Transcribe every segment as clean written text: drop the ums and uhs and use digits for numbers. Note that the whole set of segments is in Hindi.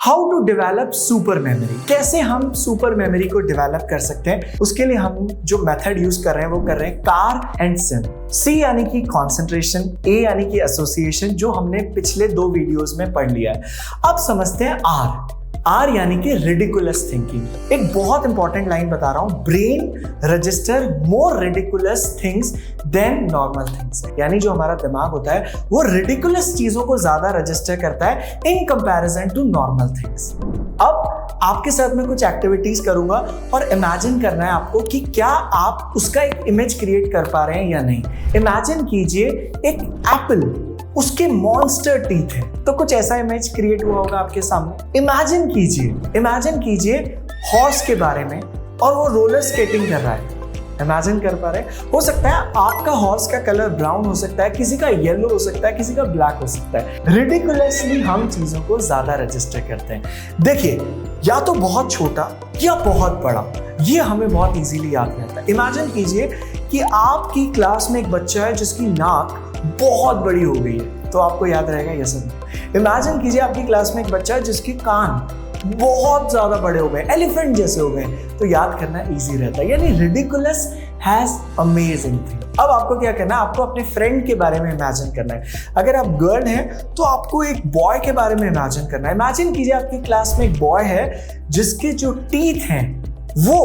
How to develop super memory, कैसे हम सुपर मेमोरी को डेवलप कर सकते हैं। उसके लिए हम जो मेथड यूज कर रहे हैं वो कर रहे हैं कार एंड सिम। सी यानी कि कॉन्सेंट्रेशन, ए यानी कि एसोसिएशन, जो हमने पिछले 2 वीडियोस में पढ़ लिया है। अब समझते हैं आर यानी कि रिडिकुलस थिंकिंग। एक बहुत इंपॉर्टेंट लाइन बता रहा हूं, brain register more ridiculous things than normal things. यानी जो हमारा दिमाग होता है वो रिडिकुलस चीजों को ज्यादा रजिस्टर करता है in comparison to normal things. अब आपके साथ में कुछ एक्टिविटीज करूंगा और इमेजिन करना है आपको कि क्या आप उसका एक इमेज क्रिएट कर पा रहे हैं या नहीं। इमेजिन कीजिए एक एप्पल, उसके मॉन्स्टर टीथ है, तो कुछ ऐसा इमेज क्रिएट हुआ होगा आपके सामने। इमेजिन कीजिए हॉर्स के बारे में और वो रोलर स्केटिंग कर रहा है। इमेजिन कर पा रहे हैं? हो सकता है आपका हॉर्स का कलर ब्राउन हो सकता है, किसी का येलो हो सकता है, किसी का ब्लैक हो सकता है। रिडिकुलसली हम चीजों को ज्यादा रजिस्टर करते हैं। देखिए, या तो बहुत छोटा या बहुत बड़ा, ये हमें बहुत इजीली याद रहता है। इमेजिन कीजिए कि आपकी क्लास में एक बच्चा है जिसकी नाक बहुत बड़ी हो गई है, तो आपको याद रहेगा ये सब। इमेजिन कीजिए आपकी क्लास में एक बच्चा है जिसके कान बहुत ज्यादा बड़े हो गए, एलिफेंट जैसे हो गए, तो याद करना इजी रहता है। यानी रिडिकुलस हैज अमेजिंग थिंग। अब आपको क्या करना है, आपको अपने फ्रेंड के बारे में इमेजिन करना है। अगर आप गर्ल हैं तो आपको एक बॉय के बारे में इमेजिन करना है। इमेजिन कीजिए आपकी क्लास में एक बॉय है जिसके जो टीथ हैं वो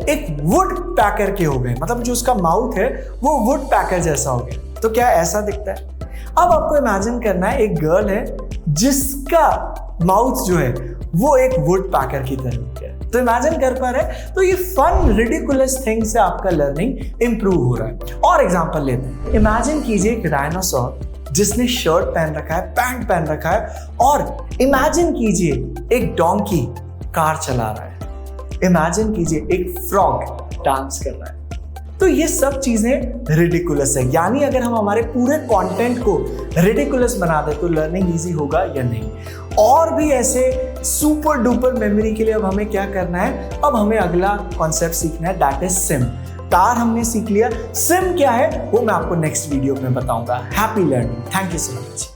एक वुड पैकर के हो गए, मतलब जो उसका माउथ है वो वुड पैकर जैसा हो गया। तो क्या ऐसा दिखता है? अब आपको इमेजिन करना है एक गर्ल है जिसका माउथ जो है वो एक वुड पैकर की तरह हो गया। तो इमेजिन कर पा रहे हैं? तो ये फन रिडिकुलस थिंग से आपका लर्निंग इंप्रूव हो रहा है। और एग्जांपल लेते हैं। इमेजिन कीजिए एक डायनासोर जिसने शर्ट पहन रखा है, पैंट पहन रखा है, और इमेजिन कीजिए एक डोंकी कार चला रहा है। इमेजिन कीजिए एक फ्रॉग डांस कर रहा है। तो ये सब चीजें रिडिकुलस है। यानी अगर हम हमारे पूरे कंटेंट को रिडिकुलस बना दे तो लर्निंग इजी होगा या नहीं। और भी ऐसे सुपर डुपर मेमोरी के लिए अब हमें क्या करना है, अब हमें अगला कॉन्सेप्ट सीखना है, दैट इज सिम। कार हमने सीख लिया, सिम क्या है वो मैं आपको नेक्स्ट वीडियो में बताऊंगा। Happy learning, thank you so much.